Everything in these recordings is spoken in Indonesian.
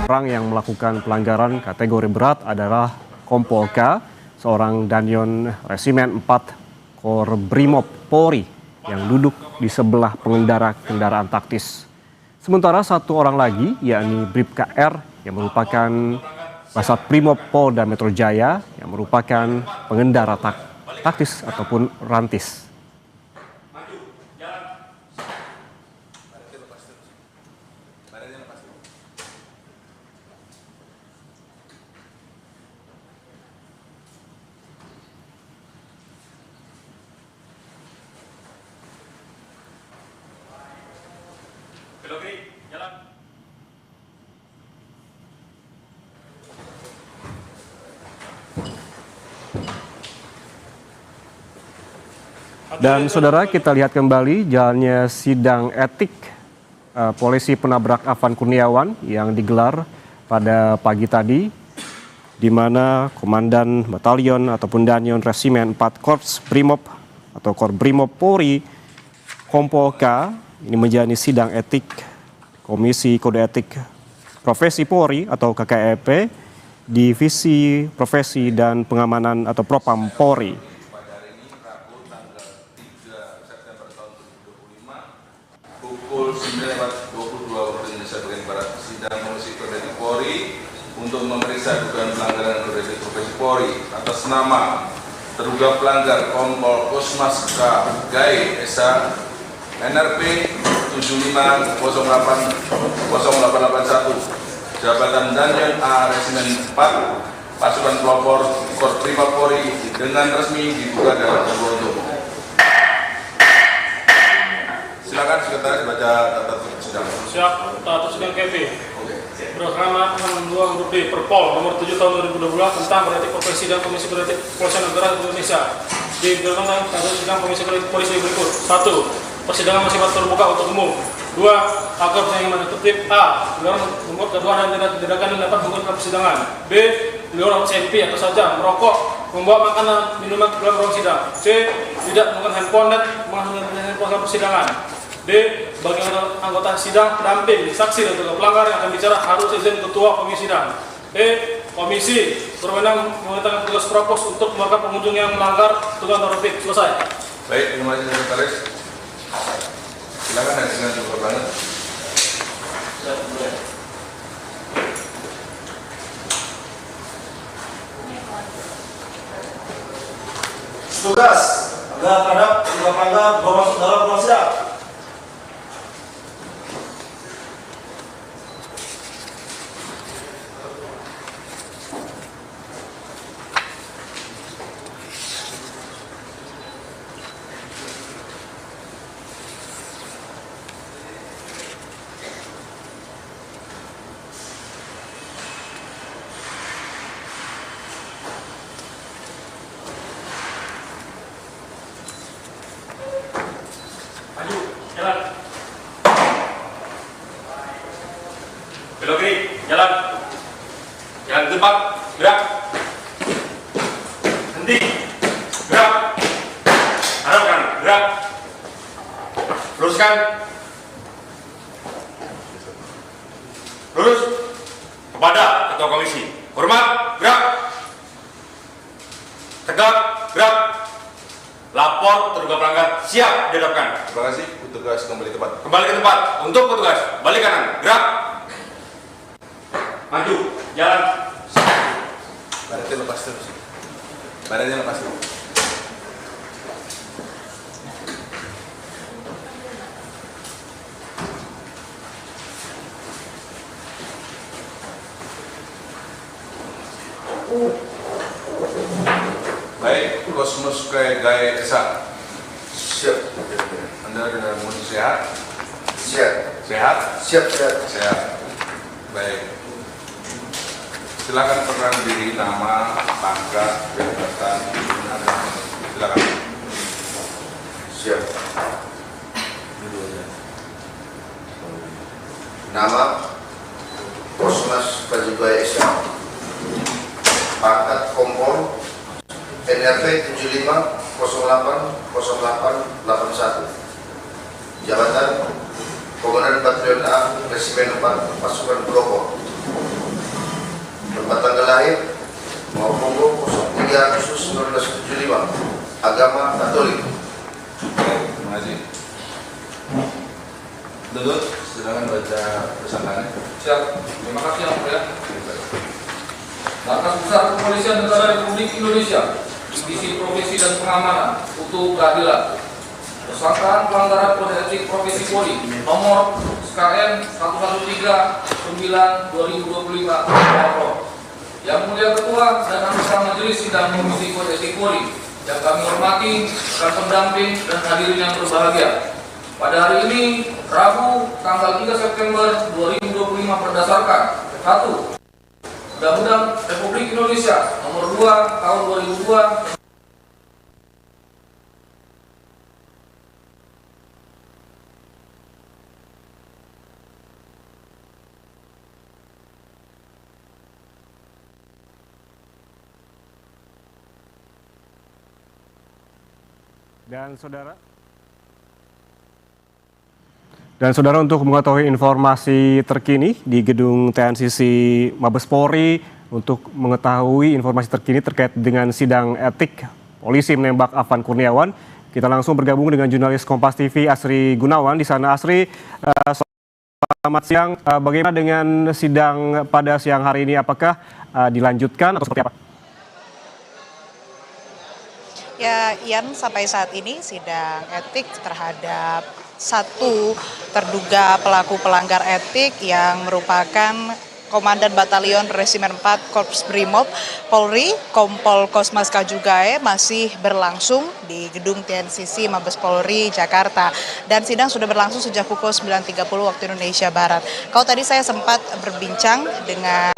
Orang yang melakukan pelanggaran kategori berat adalah Kompol K, seorang Danyon Resimen 4 Korbrimob Polri yang duduk di sebelah pengendara kendaraan taktis. Sementara satu orang lagi, yakni Bribka R, yang merupakan Kasat Brimob Polda Metro Jaya, yang merupakan pengendara taktis ataupun rantis. Dan saudara, kita lihat kembali jalannya sidang etik polisi penabrak Afan Kurniawan yang digelar pada pagi tadi, di mana Komandan Batalion ataupun Danyon Resimen 4 Korps Brimob atau Korbrimob Polri Kompol K ini menjalani sidang etik Komisi Kode Etik Profesi Polri atau KKEP, Divisi Profesi dan Pengamanan atau Propam Polri. Pukul 9.22 waktu Indonesia bagian Barat, sidang Komisi Kode Etik Polri untuk memeriksa dugaan pelanggaran kode etik profesi Polri atas nama terduga pelanggar Kompol Kosmas K. Gai Esa NRP 75080881 jabatan Danyon A Resimen 4 pasukan pelopor Korbrimob Polri dengan resmi dibuka dalam bentuk. Silakan sekretaris baca tata tertib sidang. Siap, tata sidang KP. Berdasarkan 62 huruf D Perpol nomor 7 tahun 2022 tentang kode etik profesi dan Komisi Kode Etik Kepolisian Negara Indonesia. Diberlakukan tata sidang Komisi Kode Etik Polisi berikut. 1. Persidangan bersifat terbuka untuk umum. 2. Agar persidangan tertib. A. Dilarang membuat keduaan dan tindakan yang dapat mengganggu persidangan. B. Dilarang SMP atau saja merokok, membawa makanan, minuman ke dalam ruang sidang. C. Tidak menggunakan handphone dan menggunakan handphone dalam persidangan. D. Bagi anggota sidang, pendamping, saksi dan juga pelanggar yang akan bicara harus izin ketua komisi sidang. E. Komisi berwenang memerintahkan petugas propos untuk mengeluarkan pengunjung yang melanggar tugas tertib. Selesai. Baik, terima kasih sekretaris. Silakan dengan cukup banget. Tugas agar terhadap tiga pelanggar bermasuk dalam ruang sidang. Jalan. Belok kiri, jalan. Jalan ke depan, gerak. Henti, gerak. Arahkan, gerak. Luruskan. Lurus. Kepada ketua komisi. Hormat, gerak. Tegak, gerak. Lapor terduga pelanggar siap dihadapkan. Terima kasih. Petugas kembali ke tempat. Kembali ke tempat. Untuk petugas, balik kanan, gerak. Maju, jalan. Badannya lepas terus. Badannya lepas terus. Baik, Kosmas K. Gai Esa. Siap. Anda dengan kondisi sehat? Siap. Sehat? Siap. Sehat. Baik. Silakan perkenalkan diri, nama, pangkat, jabatan, silakan. Siap. Nama Kosmas Gai Esa. Pangkat Kompol NRP 75080881. Jabatan Komandan Batalion A Resimen 4 Pasukan Pelopor. Terima kasih yang mulia. Markas Besar Kepolisian Negara Republik Indonesia, Divisi Profesi dan Pengamanan untuk keadilan. Tersangkaan pelanggaran kode etik profesi Polri nomor SKN 113/9/2025. Yang mulia Ketua dan anggota Majelis Sidang Komisi Kode Etik Polri yang kami hormati, rekan pendamping dan hadirin yang berbahagia. Pada hari ini, Rabu, tanggal 3 September 2025 berdasarkan 1. Undang-Undang Republik Indonesia Nomor 2 Tahun 2002. Dan saudara untuk mengetahui informasi terkini di gedung TNCC Mabes Polri, untuk mengetahui informasi terkini terkait dengan sidang etik polisi menembak Afan Kurniawan, kita langsung bergabung dengan jurnalis Kompas TV Asri Gunawan di sana. Asri, selamat siang. Bagaimana dengan sidang pada siang hari ini? Apakah dilanjutkan atau seperti apa? Ya, Ian, sampai saat ini sidang etik terhadap satu terduga pelaku pelanggar etik yang merupakan Komandan Batalion Resimen 4 Korps Brimob Polri, Kompol Kosmas Kajugae, masih berlangsung di gedung TNCC Mabes Polri Jakarta. Dan sidang sudah berlangsung sejak pukul 9.30 waktu Indonesia Barat. Kalau tadi saya sempat berbincang dengan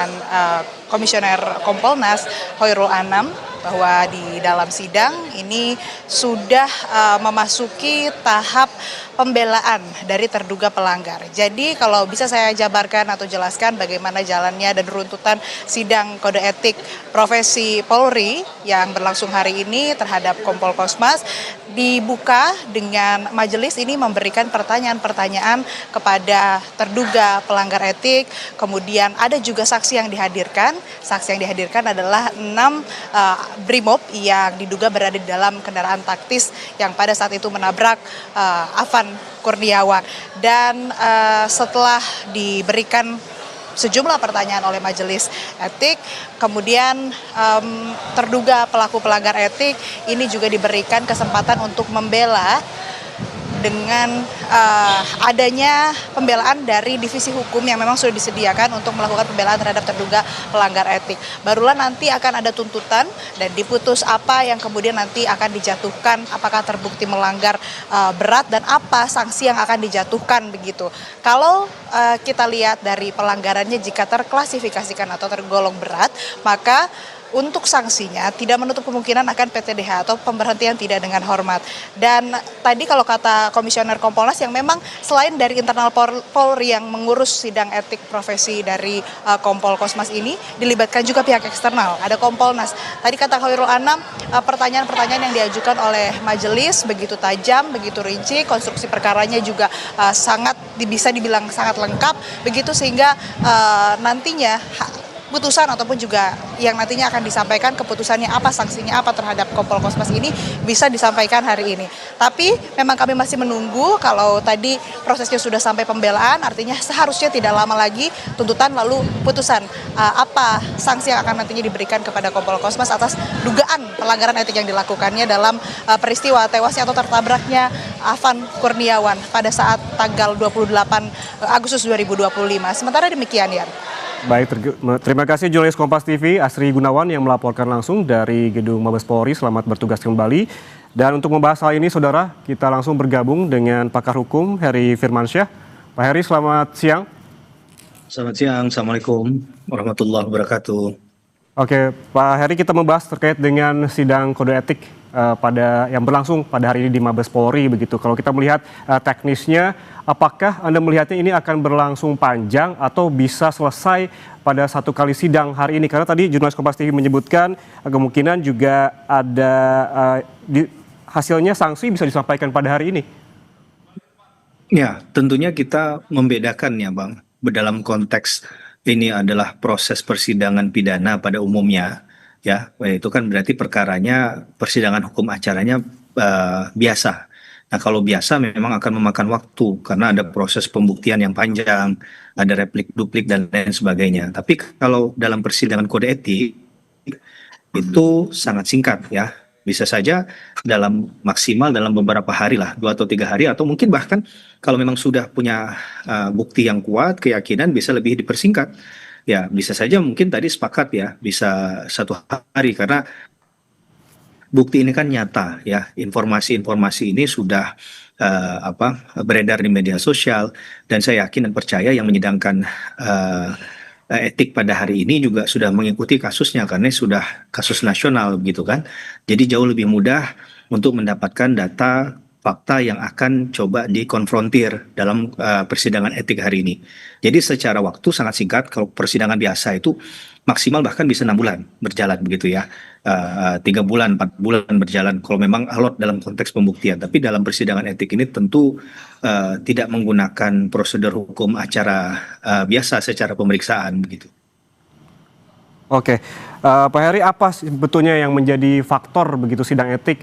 Komisioner Kompolnas Hoirul Anam, bahwa di dalam sidang ini sudah memasuki tahap pembelaan dari terduga pelanggar. Jadi kalau bisa saya jabarkan atau jelaskan bagaimana jalannya dan runtutan sidang kode etik profesi Polri yang berlangsung hari ini terhadap Kompol Kosmas, dibuka dengan majelis ini memberikan pertanyaan-pertanyaan kepada terduga pelanggar etik. Kemudian ada juga saksi yang dihadirkan. Saksi yang dihadirkan adalah 6 Brimob yang diduga berada di dalam kendaraan taktis yang pada saat itu menabrak Afan Kurniawan. Dan setelah diberikan sejumlah pertanyaan oleh majelis etik, kemudian terduga pelaku pelanggar etik ini juga diberikan kesempatan untuk membela dengan adanya pembelaan dari divisi hukum yang memang sudah disediakan untuk melakukan pembelaan terhadap terduga pelanggar etik. Barulah nanti akan ada tuntutan dan diputus apa yang kemudian nanti akan dijatuhkan, apakah terbukti melanggar berat dan apa sanksi yang akan dijatuhkan begitu. Kalau kita lihat dari pelanggarannya, jika terklasifikasikan atau tergolong berat, maka untuk sanksinya tidak menutup kemungkinan akan PTDH atau pemberhentian tidak dengan hormat. Dan tadi kalau kata Komisioner Kompolnas yang memang selain dari internal Polri yang mengurus sidang etik profesi dari Kompol Kosmas ini, dilibatkan juga pihak eksternal, ada Kompolnas. Tadi kata Khairul Anam, pertanyaan-pertanyaan yang diajukan oleh majelis begitu tajam, begitu rinci, konstruksi perkaranya juga sangat bisa dibilang sangat lengkap, begitu sehingga nantinya putusan ataupun juga yang nantinya akan disampaikan keputusannya apa, sanksinya apa terhadap Kompol Kosmas ini bisa disampaikan hari ini. Tapi memang kami masih menunggu. Kalau tadi prosesnya sudah sampai pembelaan, artinya seharusnya tidak lama lagi tuntutan lalu putusan apa sanksi yang akan nantinya diberikan kepada Kompol Kosmas atas dugaan pelanggaran etik yang dilakukannya dalam peristiwa tewasnya atau tertabraknya Afan Kurniawan pada saat tanggal 28 Agustus 2025. Sementara demikian, ya. Baik, terima kasih jurnalis Kompas TV Asri Gunawan yang melaporkan langsung dari gedung Mabes Polri. Selamat bertugas kembali. Dan untuk membahas hal ini, saudara, kita langsung bergabung dengan pakar hukum Heri Firmansyah. Pak Heri, selamat siang. Selamat siang, Assalamualaikum warahmatullahi wabarakatuh. Oke, Pak Heri, kita membahas terkait dengan sidang kode etik yang berlangsung pada hari ini di Mabes Polri begitu. Kalau kita melihat teknisnya, apakah Anda melihatnya ini akan berlangsung panjang atau bisa selesai pada satu kali sidang hari ini? Karena tadi jurnalis Kompas TV menyebutkan kemungkinan juga ada hasilnya sanksi bisa disampaikan pada hari ini. Ya, tentunya kita membedakan ya, Bang. Dalam konteks ini adalah proses persidangan pidana pada umumnya. Ya, itu kan berarti perkaranya persidangan hukum acaranya biasa. Nah, kalau biasa memang akan memakan waktu karena ada proses pembuktian yang panjang, ada replik duplik dan lain sebagainya. Tapi kalau dalam persidangan kode etik itu sangat singkat ya. Bisa saja dalam maksimal dalam beberapa hari lah, 2 atau 3 hari, atau mungkin bahkan kalau memang sudah punya bukti yang kuat, keyakinan bisa lebih dipersingkat. Ya, bisa saja mungkin tadi sepakat ya, bisa 1 hari karena bukti ini kan nyata ya, informasi-informasi ini sudah beredar di media sosial dan saya yakin dan percaya yang menyidangkan eh, etik pada hari ini juga sudah mengikuti kasusnya karena sudah kasus nasional gitu kan. Jadi jauh lebih mudah untuk mendapatkan data fakta yang akan coba dikonfrontir dalam persidangan etik hari ini. Jadi secara waktu sangat singkat, kalau persidangan biasa itu maksimal bahkan bisa 6 bulan berjalan begitu ya. 3 bulan, 4 bulan berjalan kalau memang alot dalam konteks pembuktian. Tapi dalam persidangan etik ini tentu tidak menggunakan prosedur hukum acara biasa secara pemeriksaan begitu. Oke, Pak Heri, apa sebetulnya yang menjadi faktor begitu sidang etik?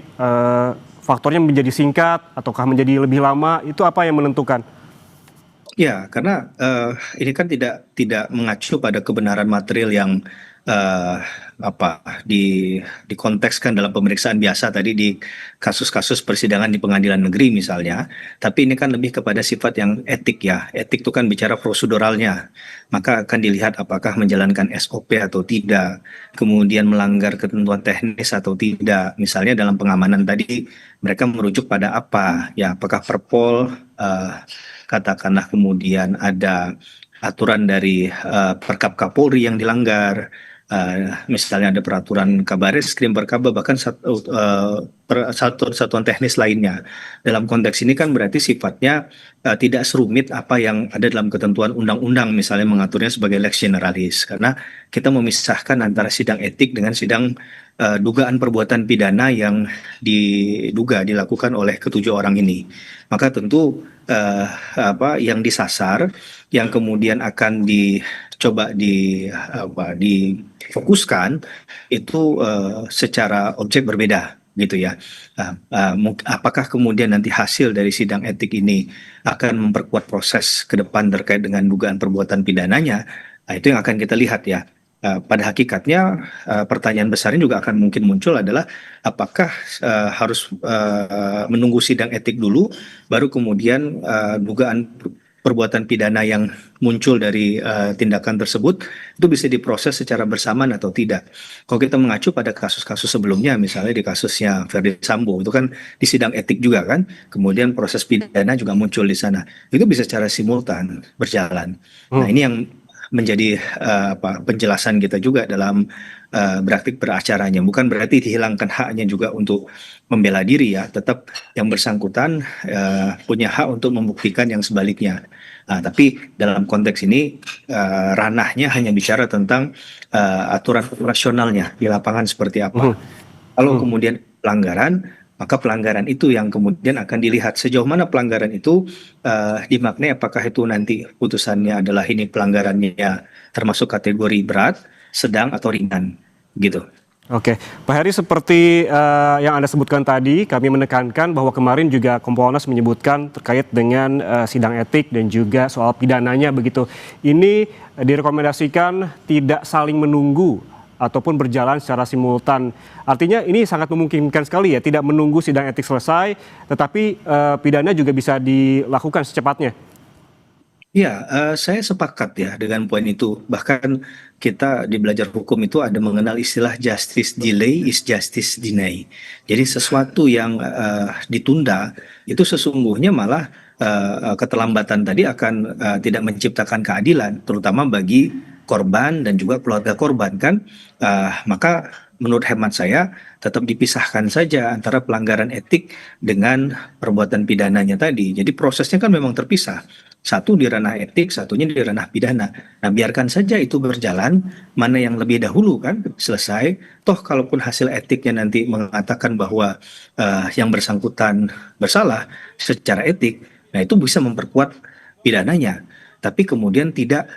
Faktornya menjadi singkat ataukah menjadi lebih lama? Itu apa yang menentukan? Ya, karena ini kan tidak mengacu pada kebenaran material yang eh, dikontekskan dalam pemeriksaan biasa tadi di kasus-kasus persidangan di pengadilan negeri misalnya. Tapi ini kan lebih kepada sifat yang etik ya. Etik itu kan bicara proseduralnya. Maka akan dilihat apakah menjalankan SOP atau tidak, kemudian melanggar ketentuan teknis atau tidak. Misalnya dalam pengamanan tadi mereka merujuk pada apa? Ya, apakah Perpol katakanlah kemudian ada aturan dari Perkap Kapolri yang dilanggar, misalnya ada peraturan Kabareskrim, Perkaba, bahkan satuan teknis lainnya. Dalam konteks ini kan berarti sifatnya tidak serumit apa yang ada dalam ketentuan undang-undang, misalnya mengaturnya sebagai lex generalis, karena kita memisahkan antara sidang etik dengan sidang dugaan perbuatan pidana yang diduga dilakukan oleh ketujuh orang ini. Maka tentu yang disasar, yang kemudian akan dicoba difokuskan itu secara objek berbeda gitu ya. Apakah kemudian nanti hasil dari sidang etik ini akan memperkuat proses ke depan terkait dengan dugaan perbuatan pidananya? Nah, itu yang akan kita lihat ya. Pada hakikatnya pertanyaan besarnya juga akan mungkin muncul adalah apakah harus menunggu sidang etik dulu baru kemudian dugaan perbuatan pidana yang muncul dari tindakan tersebut itu bisa diproses secara bersamaan atau tidak. Kalau kita mengacu pada kasus-kasus sebelumnya, misalnya di kasusnya Verdi Sambo, itu kan di sidang etik juga kan, kemudian proses pidana juga muncul di sana. Itu bisa secara simultan berjalan. Nah, ini yang menjadi penjelasan kita juga dalam praktik beracaranya. Bukan berarti dihilangkan haknya juga untuk membela diri ya, tetap yang bersangkutan punya hak untuk membuktikan yang sebaliknya. Tapi dalam konteks ini ranahnya hanya bicara tentang aturan operasionalnya di lapangan seperti apa. Kalau kemudian pelanggaran, maka pelanggaran itu yang kemudian akan dilihat sejauh mana pelanggaran itu dimaknai, apakah itu nanti putusannya adalah ini pelanggarannya termasuk kategori berat, sedang atau ringan gitu. Oke, Pak Heri, seperti yang Anda sebutkan tadi, kami menekankan bahwa kemarin juga Kompolnas menyebutkan terkait dengan sidang etik dan juga soal pidananya begitu. Ini direkomendasikan tidak saling menunggu ataupun berjalan secara simultan. Artinya ini sangat memungkinkan sekali ya, tidak menunggu sidang etik selesai, tetapi pidana juga bisa dilakukan secepatnya. Ya, saya sepakat ya dengan poin itu. Bahkan kita di belajar hukum itu ada mengenal istilah justice delay is justice deny. Jadi sesuatu yang ditunda itu sesungguhnya malah keterlambatan tadi akan tidak menciptakan keadilan, terutama bagi korban dan juga keluarga korban kan. Maka menurut hemat saya tetap dipisahkan saja antara pelanggaran etik dengan perbuatan pidananya tadi. Jadi prosesnya kan memang terpisah. Satu di ranah etik, satunya di ranah pidana. Nah, biarkan saja itu berjalan, mana yang lebih dahulu kan selesai. Toh kalaupun hasil etiknya nanti mengatakan bahwa yang bersangkutan bersalah secara etik, nah itu bisa memperkuat pidananya. Tapi kemudian tidak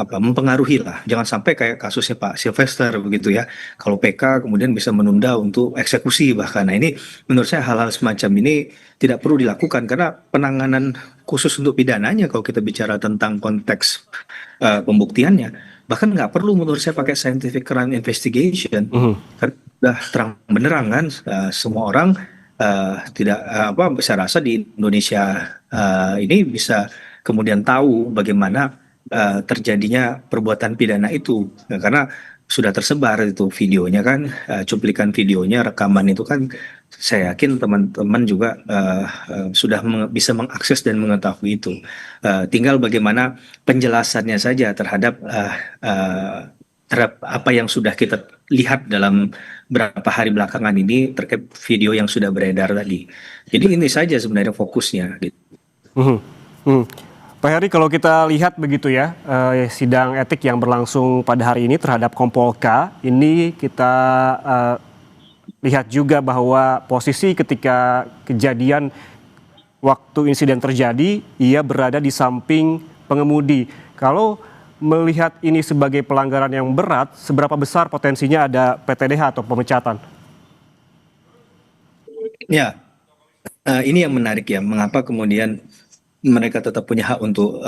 mempengaruhi lah. Jangan sampai kayak kasusnya Pak Sylvester begitu ya. Kalau PK kemudian bisa menunda untuk eksekusi bahkan. Nah ini menurut saya hal-hal semacam ini tidak perlu dilakukan karena penanganan khusus untuk pidananya kalau kita bicara tentang konteks pembuktiannya bahkan nggak perlu menurut saya pakai scientific crime investigation karena sudah terang benderang kan semua orang tidak saya rasa di Indonesia ini bisa kemudian tahu bagaimana terjadinya perbuatan pidana itu. Nah, karena sudah tersebar itu videonya kan, cuplikan videonya, rekaman itu kan, saya yakin teman-teman juga sudah bisa mengakses dan mengetahui itu. Tinggal bagaimana penjelasannya saja terhadap apa yang sudah kita lihat dalam beberapa hari belakangan ini terkait video yang sudah beredar tadi. Jadi ini saja sebenarnya fokusnya. Gitu. Mhm. Mhm. Pak Heri, kalau kita lihat begitu ya, sidang etik yang berlangsung pada hari ini terhadap Kompol K, ini kita lihat juga bahwa posisi ketika kejadian waktu insiden terjadi, ia berada di samping pengemudi. Kalau melihat ini sebagai pelanggaran yang berat, seberapa besar potensinya ada PTDH atau pemecatan? Ya, ini yang menarik ya, mengapa kemudian mereka tetap punya hak untuk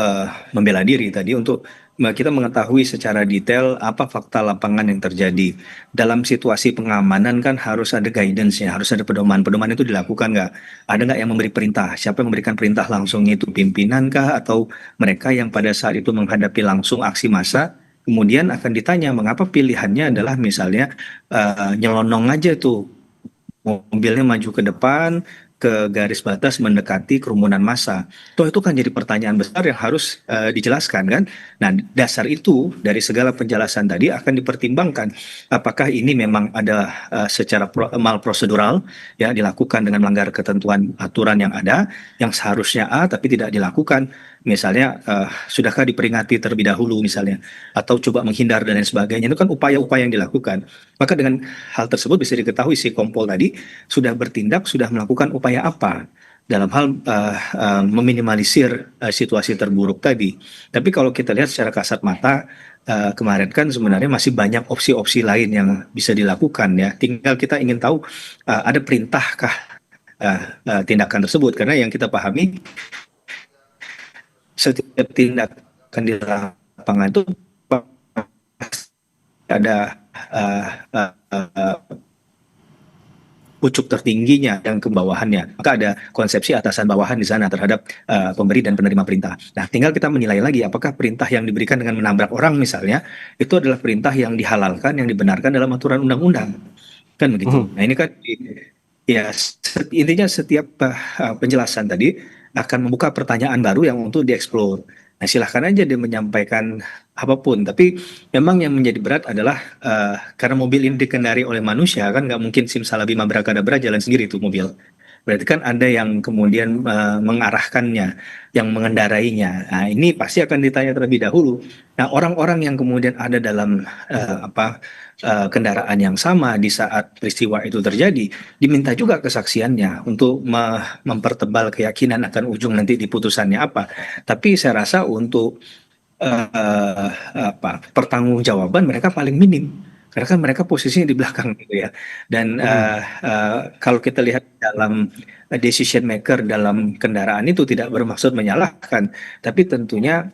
membela diri tadi untuk kita mengetahui secara detail apa fakta lapangan yang terjadi. Dalam situasi pengamanan kan harus ada guidance-nya, harus ada pedoman. Pedoman itu dilakukan nggak? Ada nggak yang memberi perintah? Siapa yang memberikan perintah langsung itu pimpinankah atau mereka yang pada saat itu menghadapi langsung aksi massa? Kemudian akan ditanya mengapa pilihannya adalah misalnya nyelonong aja tuh mobilnya maju ke depan ke garis batas mendekati kerumunan massa. Toh itu kan jadi pertanyaan besar yang harus dijelaskan kan. Nah dasar itu dari segala penjelasan tadi akan dipertimbangkan apakah ini memang ada secara malprosedural ya dilakukan dengan melanggar ketentuan aturan yang ada yang seharusnya A tapi tidak dilakukan. Misalnya sudahkah diperingati terlebih dahulu misalnya atau coba menghindar dan lain sebagainya itu kan upaya-upaya yang dilakukan. Maka dengan hal tersebut bisa diketahui si Kompol tadi sudah bertindak, sudah melakukan upaya apa dalam hal meminimalisir situasi terburuk tadi. Tapi kalau kita lihat secara kasat mata kemarin kan sebenarnya masih banyak opsi-opsi lain yang bisa dilakukan ya. Tinggal kita ingin tahu ada perintahkah tindakan tersebut karena yang kita pahami setiap tindakan di lapangan itu ada pucuk tertingginya yang ke bawahannya. Maka ada konsepsi atasan bawahan di sana terhadap pemberi dan penerima perintah. Nah, tinggal kita menilai lagi apakah perintah yang diberikan dengan menabrak orang misalnya itu adalah perintah yang dihalalkan, yang dibenarkan dalam aturan undang-undang. Kan begitu. Nah, ini kan ya intinya setiap penjelasan tadi akan membuka pertanyaan baru yang untuk dieksplor. Nah, silahkan aja dia menyampaikan apapun. Tapi memang yang menjadi berat adalah karena mobil ini dikendari oleh manusia kan nggak mungkin simsalabim abrakadabra jalan sendiri itu mobil. Berarti kan ada yang kemudian mengarahkannya, yang mengendarainya. Nah, ini pasti akan ditanya terlebih dahulu. Nah, orang-orang yang kemudian ada dalam kendaraan yang sama di saat peristiwa itu terjadi, diminta juga kesaksiannya untuk mempertebal keyakinan akan ujung nanti di putusannya apa. Tapi saya rasa untuk pertanggungjawaban mereka paling minim. Karena kan mereka posisinya di belakang gitu ya. Dan kalau kita lihat dalam decision maker dalam kendaraan itu tidak bermaksud menyalahkan, tapi tentunya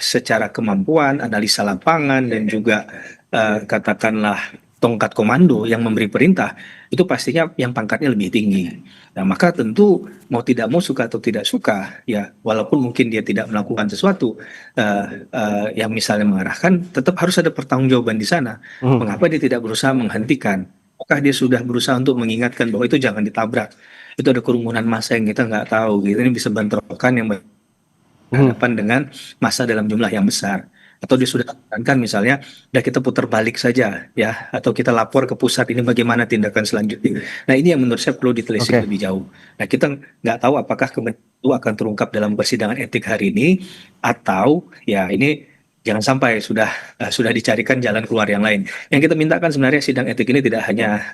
secara kemampuan, analisa lapangan dan juga katakanlah tongkat komando yang memberi perintah itu pastinya yang pangkatnya lebih tinggi. Nah, maka tentu mau tidak mau suka atau tidak suka ya walaupun mungkin dia tidak melakukan sesuatu yang misalnya mengarahkan tetap harus ada pertanggungjawaban di sana. Mengapa dia tidak berusaha menghentikan? Apakah dia sudah berusaha untuk mengingatkan bahwa itu jangan ditabrak? Itu ada kerumunan massa yang kita nggak tahu gitu. Ini bisa bentrokan yang berhadapan dengan massa dalam jumlah yang besar. Atau dia sudah tekankan misalnya, udah kita putar balik saja ya, atau kita lapor ke pusat ini bagaimana tindakan selanjutnya. Nah ini yang menurut saya perlu ditelisik lebih jauh. Nah kita nggak tahu apakah kemudian itu akan terungkap dalam persidangan etik hari ini atau ya ini jangan sampai sudah dicarikan jalan keluar yang lain. Yang kita mintakan sebenarnya sidang etik ini tidak hanya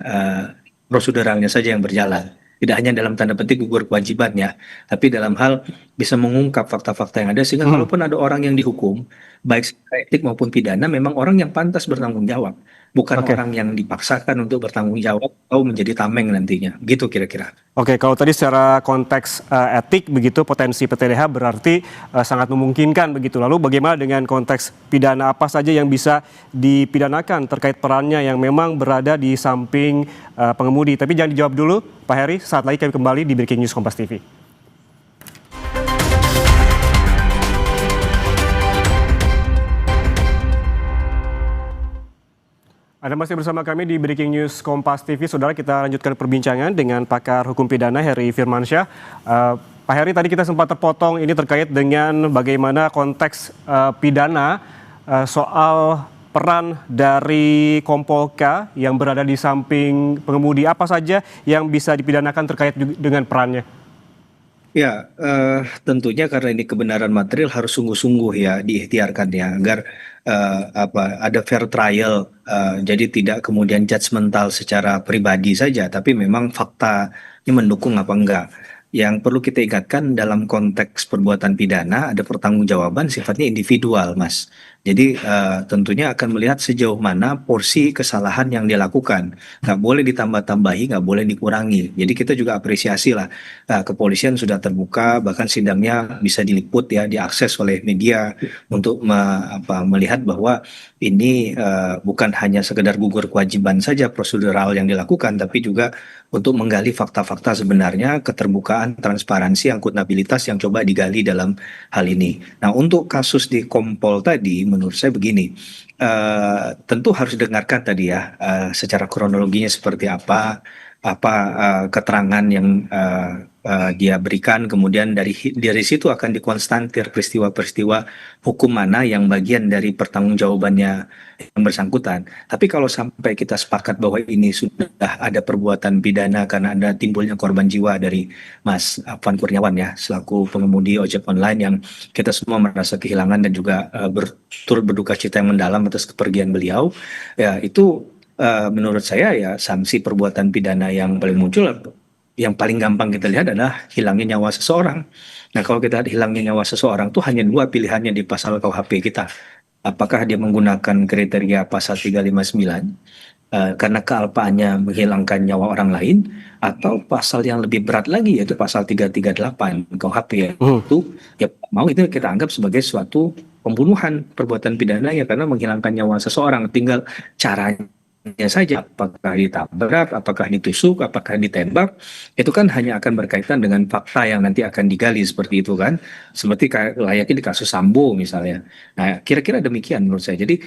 proseduralnya saja yang berjalan, tidak hanya dalam tanda petik gugur kewajibannya, tapi dalam hal bisa mengungkap fakta-fakta yang ada sehingga kalaupun ada orang yang dihukum, baik secara etik maupun pidana, memang orang yang pantas bertanggung jawab, bukan Oke. orang yang dipaksakan untuk bertanggung jawab atau menjadi tameng nantinya. Gitu kira-kira. Oke, kalau tadi secara konteks etik begitu potensi PTDH berarti sangat memungkinkan begitu. Lalu bagaimana dengan konteks pidana apa saja yang bisa dipidanakan terkait perannya yang memang berada di samping pengemudi? Tapi jangan dijawab dulu, Pak Heri. Saat lagi kami kembali di Breaking News Kompas TV. Anda masih bersama kami di Breaking News Kompas TV. Saudara, kita lanjutkan perbincangan dengan pakar hukum pidana Heri Firmansyah. Pak Heri, tadi kita sempat terpotong ini terkait dengan bagaimana konteks pidana soal peran dari Kompol K yang berada di samping pengemudi. Apa saja yang bisa dipidanakan terkait dengan perannya? Ya, tentunya karena ini kebenaran material harus sungguh-sungguh ya diikhtiarkan ya agar ada fair trial, jadi tidak kemudian judgmental secara pribadi saja, tapi memang faktanya mendukung apa enggak. Yang perlu kita ingatkan dalam konteks perbuatan pidana ada pertanggungjawaban sifatnya individual, Mas. Jadi tentunya akan melihat sejauh mana porsi kesalahan yang dilakukan. Nggak boleh ditambah-tambahi, nggak boleh dikurangi. Jadi kita juga apresiasi lah, kepolisian sudah terbuka, bahkan sidangnya bisa diliput ya, diakses oleh media untuk melihat bahwa ini bukan hanya sekedar gugur kewajiban saja prosedural yang dilakukan, tapi juga untuk menggali fakta-fakta sebenarnya, keterbukaan, transparansi, akuntabilitas yang coba digali dalam hal ini. Nah, untuk kasus di Kompol tadi, menurut saya begini, tentu harus didengarkan tadi ya, secara kronologinya seperti apa keterangan yang dia berikan, kemudian dari situ akan dikonstantir peristiwa-peristiwa hukum mana yang bagian dari pertanggungjawabannya yang bersangkutan. Tapi kalau sampai kita sepakat bahwa ini sudah ada perbuatan pidana karena ada timbulnya korban jiwa dari Mas Afan Kurniawan ya, selaku pengemudi ojek online yang kita semua merasa kehilangan dan juga turut berduka cita yang mendalam atas kepergian beliau, ya itu menurut saya ya sanksi perbuatan pidana yang paling muncul, yang paling gampang kita lihat adalah hilangnya nyawa seseorang. Nah, kalau kita lihat hilangnya nyawa seseorang tuh hanya dua pilihannya di pasal KUHP kita. Apakah dia menggunakan kriteria pasal 359 karena kealpaannya menghilangkan nyawa orang lain, atau pasal yang lebih berat lagi yaitu pasal 338 KUHP itu ya mau itu kita anggap sebagai suatu pembunuhan, perbuatan pidana ya karena menghilangkan nyawa seseorang. Tinggal caranya saja, apakah ditabrak, apakah ditusuk, apakah ditembak, itu kan hanya akan berkaitan dengan fakta yang nanti akan digali seperti itu kan, seperti layaknya di kasus Sambo misalnya. Nah, kira-kira demikian menurut saya. Jadi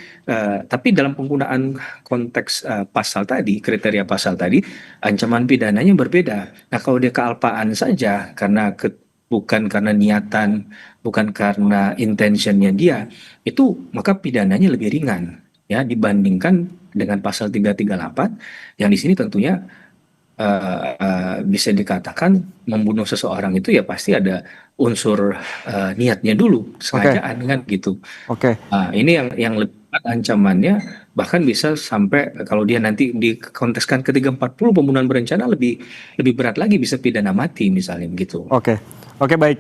tapi dalam penggunaan konteks pasal tadi, kriteria pasal tadi, ancaman pidananya berbeda. Nah, kalau dia kealpaan saja karena bukan karena niatan, bukan karena intentionnya dia, itu maka pidananya lebih ringan ya dibandingkan dengan pasal 338 yang di sini tentunya bisa dikatakan membunuh seseorang itu ya pasti ada unsur niatnya dulu, sengajaan kan gitu. Oke. Ini yang lebih berat ancamannya, bahkan bisa sampai kalau dia nanti dikontekskan ke 340 pembunuhan berencana lebih berat lagi, bisa pidana mati misalnya begitu. Oke, baik.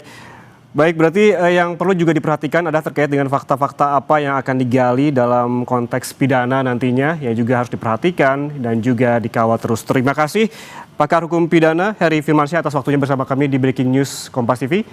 Baik, berarti yang perlu juga diperhatikan adalah terkait dengan fakta-fakta apa yang akan digali dalam konteks pidana nantinya yang juga harus diperhatikan dan juga dikawal terus. Terima kasih pakar hukum pidana Heri Firmansyah atas waktunya bersama kami di Breaking News Kompas TV.